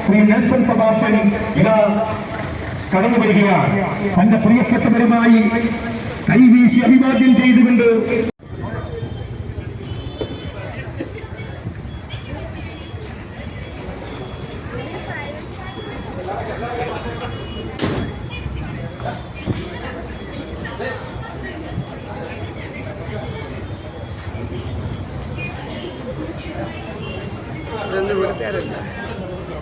Shri Nelson Sebastian ഇതാ കടന്നു വരികയാണ്. തന്റെ പ്രിയപ്പെട്ടവരുമായി കൈവീശി അഭിവാദ്യം ചെയ്തുകൊണ്ട്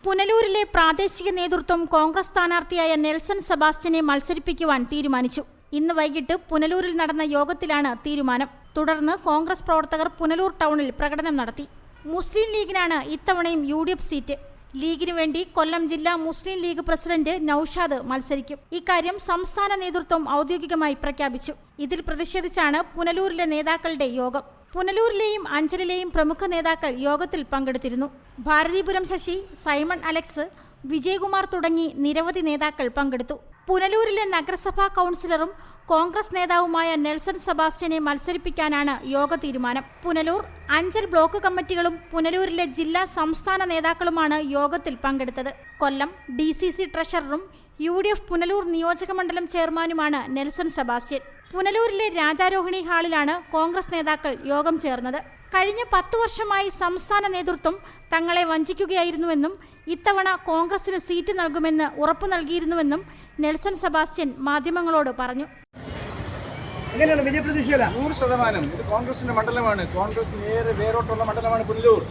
പുനലൂരിലെ പ്രാദേശിക നേതൃത്വം കോൺഗ്രസ് സ്ഥാനാർത്ഥിയായ നെൽസൺ സെബാസ്റ്റ്യനെ മത്സരിപ്പിക്കുവാൻ തീരുമാനിച്ചു. ഇന്ന് വൈകിട്ട് പുനലൂരിൽ നടന്ന യോഗത്തിലാണ് തീരുമാനം. തുടർന്ന് കോൺഗ്രസ് പ്രവർത്തകർ പുനലൂർ ടൗണിൽ പ്രകടനം നടത്തി. മുസ്ലിം ലീഗിനാണ് ഇത്തവണയും UDF സീറ്റ്. ലീഗിനു വേണ്ടി കൊല്ലം ജില്ലാ മുസ്ലിം ലീഗ് പ്രസിഡന്റ് നൌഷാദ് മത്സരിക്കും. ഇക്കാര്യം സംസ്ഥാന നേതൃത്വം ഔദ്യോഗികമായി പ്രഖ്യാപിച്ചു. ഇതിൽ പ്രതിഷേധിച്ചാണ് പുനലൂരിലെ നേതാക്കളുടെ യോഗം. പുനലൂരിലെയും അഞ്ചലിലെയും പ്രമുഖ നേതാക്കൾ യോഗത്തിൽ പങ്കെടുത്തിരുന്നു. ഭാരതീപുരം ശശി, സൈമൺ അലക്സ്, വിജയകുമാർ തുടങ്ങി നിരവധി നേതാക്കൾ പങ്കെടുത്തു. പുനലൂരിലെ നഗരസഭാ കൗൺസിലറും കോൺഗ്രസ് നേതാവുമായ നെൽസൺ സെബാസ്റ്റ്യനെ മത്സരിപ്പിക്കാനാണ് യോഗ തീരുമാനം. പുനലൂർ, അഞ്ചൽ ബ്ലോക്ക് കമ്മിറ്റികളും പുനലൂരിലെ ജില്ലാ സംസ്ഥാന നേതാക്കളുമാണ് യോഗത്തിൽ പങ്കെടുത്തത്. കൊല്ലം DCC ട്രഷററും UDF പുനലൂർ നിയോജക മണ്ഡലം ചെയർമാനുമാണ് നെൽസൺ സെബാസ്റ്റ്യൻ. പുനലൂരിലെ രാജാരോഹിണി ഹാളിലാണ് കോൺഗ്രസ് നേതാക്കൾ യോഗം ചേർന്നത്. കഴിഞ്ഞ 10 വർഷമായി സംസ്ഥാന നേതൃത്വം തങ്ങളെ വഞ്ചിക്കുകയായിരുന്നുവെന്നും ഇത്തവണ കോൺഗ്രസിന് സീറ്റ് നൽകുമെന്ന് ഉറപ്പു നൽകിയിരുന്നുവെന്നും നെൽസൺ സെബാസ്റ്റ്യൻ മാധ്യമങ്ങളോട് പറഞ്ഞു. 100% ഇത് കോൺഗ്രസിന്റെ മണ്ഡലമാണ്. കോൺഗ്രസ് വേരോട്ടുള്ള മണ്ഡലമാണ് പുനലൂർ.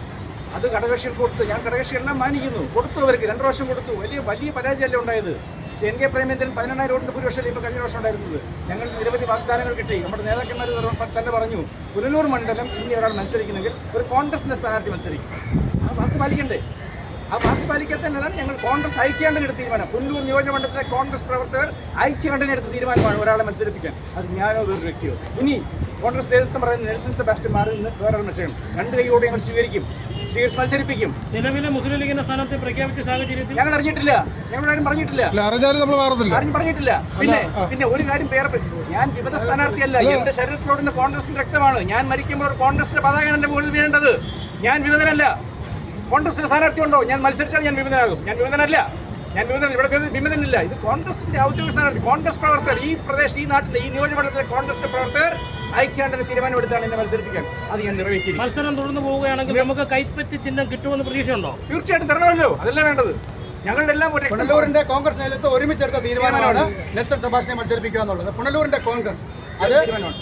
അത് ഘടകകക്ഷികൾ കൊടുത്തു. ഞാൻ ഘടകകക്ഷിയെല്ലാം മാനിക്കുന്നു. കൊടുത്തു, അവർക്ക് 2 പ്രാവശ്യം കൊടുത്തു. വലിയ പരാജയമല്ലേ ഉണ്ടായത്. പക്ഷേ NK പ്രേമചന്ദ്രൻ 18,000 വോട്ടിന്റെ ഭൂരിപക്ഷമല്ലേ ഇപ്പോൾ കഴിഞ്ഞ വർഷം ഉണ്ടായിരുന്നത്. ഞങ്ങൾ നിരവധി വാഗ്ദാനങ്ങൾ കിട്ടി. നമ്മുടെ നേതാക്കന്മാർ തന്നെ പറഞ്ഞു, പുനലൂർ മണ്ഡലം ഇനി ഒരാൾ മത്സരിക്കുന്നെങ്കിൽ ഒരു കോൺഗ്രസിന്റെ സ്ഥാനാർത്ഥി മത്സരിക്കും. ആ വാക്ക് പാലിക്കണ്ടേ? ആ വാക്ക് പാലിക്കാത്തതിനാണ് ഞങ്ങൾ കോൺഗ്രസ് ഐക്യകണ്ഠനെടുത്ത തീരുമാനം. പുനലൂർ നിയോജകമണ്ഡലത്തിലെ കോൺഗ്രസ് പ്രവർത്തകർ ഐക്യകണ്ഠനെടുത്ത തീരുമാനമാണ് ഒരാളെ മത്സരിപ്പിക്കാൻ. അത് ഞാനോ വേറൊരു വ്യക്തിയോ. ഇനി കോൺഗ്രസ് നേതൃത്വം പറയുന്നത് നെൽസൺ സെബാസ്റ്റ്യൻ മാറി നിന്ന് വേറൊരു മത്സരം 2 കൈയോടെ ഞങ്ങൾ സ്വീകരിച്ച് മത്സരിപ്പിക്കും. നിലവിലെ മുസ്ലിം ലീഗിന്റെ സ്ഥാനത്തെ പ്രഖ്യാപിച്ച സാഹചര്യത്തിൽ ഞങ്ങൾ അറിഞ്ഞിട്ടില്ല. ഞങ്ങളാരും പറഞ്ഞിട്ടില്ല. ആരും പറഞ്ഞിട്ടില്ല. പിന്നെ ഒരു കാര്യം പേരെ, ഞാൻ വിമത സ്ഥാനാർത്ഥിയല്ല. എന്റെ ശരീരത്തിലോടുന്ന കോൺഗ്രസിന്റെ രക്തമാണ്. ഞാൻ മരിക്കുമ്പോൾ കോൺഗ്രസിന്റെ പതാകയാണ് എന്റെ മുകളിൽ വീഴേണ്ടത്. ഞാൻ വിമതനല്ല. കോൺഗ്രസിന്റെ സ്ഥാനാർത്ഥി ഉണ്ടോ? ഞാൻ മത്സരിച്ചാൽ ഞാൻ വിമതനാകും. ഞാൻ വിമതനല്ല. ഇവിടെ വിമതനില്ല. ഇത് കോൺഗ്രസിന്റെ ഔദ്യോഗിക സ്ഥാനാർത്ഥി. കോൺഗ്രസ് പ്രവർത്തകർ ഈ പ്രദേശം, ഈ നാട്ടിലെ, ഈ നിയോജകമണ്ഡലത്തിലെ കോൺഗ്രസിന്റെ പ്രവർത്തകർ ഐക്യാണ്ടനെ തീരുമാനമെടുത്താണ് എന്നെ മത്സരിപ്പിക്കാൻ. അത് ഞാൻ നിറവേറ്റി. മത്സരം തുടർന്ന് പോവുകയാണെങ്കിൽ നമുക്ക് കൈപ്പറ്റി ചിഹ്നം കിട്ടുമെന്ന് പ്രതീക്ഷയുണ്ടോ? തീർച്ചയായിട്ടും തരണമല്ലോ. അതല്ല വേണ്ടത്. ഞങ്ങളുടെ എല്ലാം പുനലൂരിന്റെ കോൺഗ്രസ് നേതൃത്വം ഒരുമിച്ചെടുത്ത തീരുമാനമാണ് നെൽസൺ സെബാസ്റ്റ്യനെ മത്സരിപ്പിക്കുക എന്നുള്ളത്. പുനലൂരിന്റെ കോൺഗ്രസ് അത്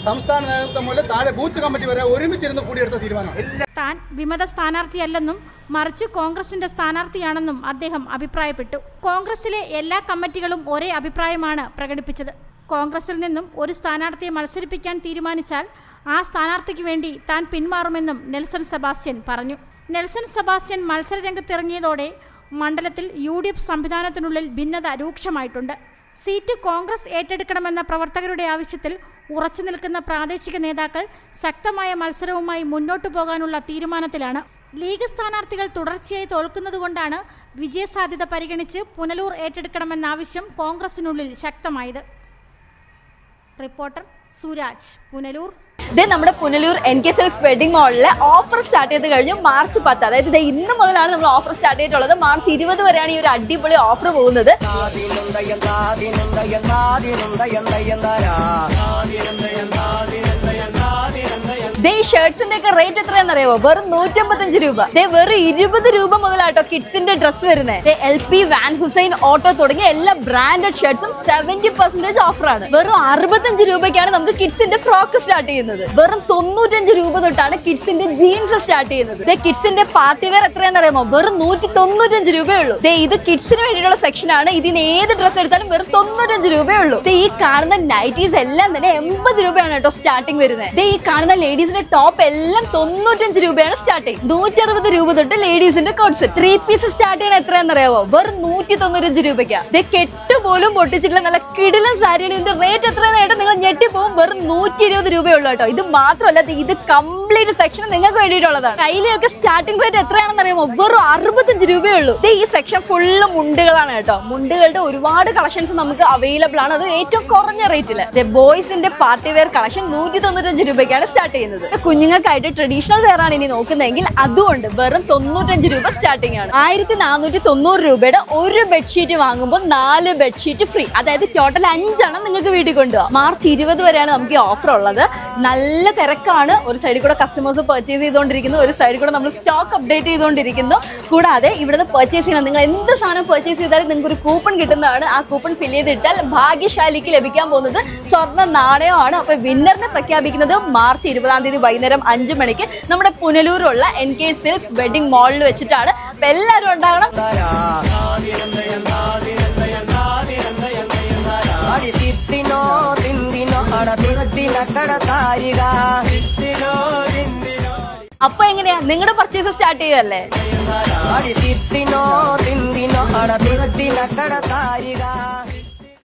സംസ്ഥാന നേതൃത്വം മുതൽ താഴെ ബൂത്ത് കമ്മിറ്റി വരെ ഒരുമിച്ചിരുന്ന് കൂടിയെടുത്ത തീരുമാനമാണ്. താൻ വിമത സ്ഥാനാർത്ഥിയല്ലെന്നും മറിച്ച് കോൺഗ്രസിന്റെ സ്ഥാനാർത്ഥിയാണെന്നും അദ്ദേഹം അഭിപ്രായപ്പെട്ടു. കോൺഗ്രസിലെ എല്ലാ കമ്മിറ്റികളും ഒരേ അഭിപ്രായമാണ് പ്രകടിപ്പിച്ചത്. കോൺഗ്രസിൽ നിന്നും ഒരു സ്ഥാനാർത്ഥിയെ മത്സരിപ്പിക്കാൻ തീരുമാനിച്ചാൽ ആ സ്ഥാനാർത്ഥിക്ക് വേണ്ടി താൻ പിന്മാറുമെന്നും നെൽസൺ സെബാസ്റ്റ്യൻ പറഞ്ഞു. നെൽസൺ സെബാസ്റ്റ്യൻ മത്സരരംഗത്തിറങ്ങിയതോടെ മണ്ഡലത്തിൽ UDF സംവിധാനത്തിനുള്ളിൽ ഭിന്നത രൂക്ഷമായിട്ടുണ്ട്. സീറ്റ് കോൺഗ്രസ് ഏറ്റെടുക്കണമെന്ന പ്രവർത്തകരുടെ ആവശ്യത്തിൽ ഉറച്ചു നിൽക്കുന്ന പ്രാദേശിക നേതാക്കൾ ശക്തമായ മത്സരവുമായി മുന്നോട്ടു പോകാനുള്ള തീരുമാനത്തിലാണ്. ലീഗ് സ്ഥാനാർത്ഥികൾ തുടർച്ചയായി തോൽക്കുന്നതുകൊണ്ടാണ് വിജയസാധ്യത പരിഗണിച്ച് പുനലൂർ ഏറ്റെടുക്കണമെന്ന ആവശ്യം കോൺഗ്രസിനുള്ളിൽ ശക്തമായത്. റിപ്പോർട്ടർ സുരാജ്, പുനലൂർ. നമ്മുടെ പുനലൂർ NK സിൽക്സ് വെഡിങ് മാളിലെ ഓഫർ സ്റ്റാർട്ട് ചെയ്ത് കഴിഞ്ഞു. മാർച്ച് 10, അതായത് ഇന്ന് മുതലാണ് നമ്മൾ ഓഫർ സ്റ്റാർട്ട് ചെയ്തിട്ടുള്ളത്. മാർച്ച് 20 വരെയാണ് ഈ ഒരു അടിപൊളി ഓഫർ പോകുന്നത്. ഈ ഷർട്ട്സിന്റെ ഒക്കെ റേറ്റ് എത്രയാണെന്നറിയാമോ? വെറും 155 രൂപ. വെറും 20 രൂപ മുതലാട്ടോ കിഡ്സിന്റെ ഡ്രസ് വരുന്നത്. LP, വാൻ ഹുസൈൻ, ഓട്ടോ തുടങ്ങിയ എല്ലാ ബ്രാൻഡഡ് ഷർട്ട്സും 70% ഓഫറാണ്. വെറും 65 രൂപയ്ക്കാണ് നമുക്ക് കിഡ്സിന്റെ ഫ്രോക്ക് സ്റ്റാർട്ട് ചെയ്യുന്നത്. വെറും 95 രൂപ തൊട്ടാണ് കിഡ്സിന്റെ ജീൻസ് സ്റ്റാർട്ട് ചെയ്യുന്നത്. കിഡ്സിന്റെ പാർട്ടി വെയർ എത്രയാണെന്നറിയാമോ? വെറും 195 രൂപയേ ഉള്ളൂ. ഇത് കിഡ്സിന് വേണ്ടിയിട്ടുള്ള സെക്ഷൻ ആണ്. ഇതിന് ഏത് ഡ്രസ് എടുത്താലും വെറും 95 രൂപയേ ഉള്ളൂ. ഈ കാണുന്ന നൈറ്റീസ് എല്ലാം തന്നെ 80 രൂപയാണ് കേട്ടോ സ്റ്റാർട്ടിംഗ് വരുന്നത്. ഈ കാണുന്ന ലേഡീസിന്റെ ടോപ്പ് എല്ലാം 95 രൂപയാണ് സ്റ്റാർട്ടിംഗ്. 160 രൂപ തൊട്ട് ലേഡീസിന്റെ കോട്ട് സെറ്റ് 3 പീസ് സ്റ്റാർട്ട് ചെയ്യണ എത്രയാണെന്നറിയാമോ? വെറും 195 രൂപയ്ക്കാ. കെട്ട് പോലും പൊട്ടിച്ചിട്ടുള്ള നല്ല കിടിലൻ സാരിയാണ്. ഇതിന്റെ റേറ്റ് എത്രയായിട്ട് നിങ്ങൾ ഞെട്ടിപ്പോവും. വെറും 120 രൂപയുള്ളൂ കേട്ടോ. ഇത് മാത്രമല്ല, ഇത് കംപ്ലീറ്റ് സെക്ഷൻ നിങ്ങൾക്ക് വേണ്ടിയിട്ടുള്ളതാണ്. കയ്യിലൊക്കെ സ്റ്റാർട്ടിംഗ് റേറ്റ് എത്രയാണെന്നറിയാമോ? വെറും 65 രൂപയുള്ളൂ. ഈ സെക്ഷൻ ഫുള്ള് മുണ്ടുകളാണ് കേട്ടോ. മുണ്ടുകളുടെ ഒരുപാട് കളക്ഷൻസ് നമുക്ക് അവൈലബിൾ ആണ്. അത് ഏറ്റവും കുറഞ്ഞ റേറ്റില്. ബോയ്സിന്റെ പാർട്ടി വെയർ കളക്ഷൻ 195 രൂപയ്ക്കാണ് സ്റ്റാർട്ട് ചെയ്യുന്നത്. കുഞ്ഞുങ്ങൾക്കായിട്ട് ട്രഡീഷണൽ വെയർ ആണ് ഇനി നോക്കുന്നതെങ്കിൽ അതുകൊണ്ട് വെറും 95 രൂപ സ്റ്റാർട്ടിംഗ് ആണ്. 1490 രൂപയുടെ ഒരു ബെഡ്ഷീറ്റ് വാങ്ങുമ്പോൾ 4 ബെഡ്ഷീറ്റ് ഫ്രീ. അതായത് ടോട്ടൽ 5 എണ്ണം നിങ്ങൾക്ക് വീട്ടിൽ കൊണ്ടുപോകാം. മാർച്ച് 20 വരെയാണ് നമുക്ക് ഈ ഓഫർ ഉള്ളത്. നല്ല തിരക്കാണ്. ഒരു സൈഡിൽ കൂടെ കസ്റ്റമേഴ്സ് പർച്ചേസ് ചെയ്തുകൊണ്ടിരിക്കുന്നു, ഒരു സൈഡിൽ കൂടെ നമ്മൾ സ്റ്റോക്ക് അപ്ഡേറ്റ് ചെയ്തുകൊണ്ടിരിക്കുന്നു. കൂടാതെ ഇവിടുന്ന് പർച്ചേസ് ചെയ്യണം, നിങ്ങൾ എന്ത് സാധനം പർച്ചേസ് ചെയ്താലും നിങ്ങൾക്ക് ഒരു കൂപ്പൺ കിട്ടുന്നതാണ്. ആ കൂപ്പൺ ഫില്ല് ചെയ്തിട്ടാൽ ഭാഗ്യശാലിക്ക് ലഭിക്കാൻ പോകുന്നത് സ്വർണ്ണ നാണയമാണ്. അപ്പൊ വിന്നറിനെ പ്രഖ്യാപിക്കുന്നത് മാർച്ച് 20 തീയതി വൈകുന്നേരം 5 മണിക്ക് നമ്മുടെ പുനലൂരുള്ള NK സിൽക്സ് വെഡിങ് മാളിൽ വെച്ചിട്ടാണ്. അപ്പൊ എല്ലാവരും ഉണ്ടാകണം. അപ്പൊ എങ്ങനെയാ നിങ്ങളുടെ പർച്ചേസ് സ്റ്റാർട്ട് ചെയ്യുകയല്ലേ?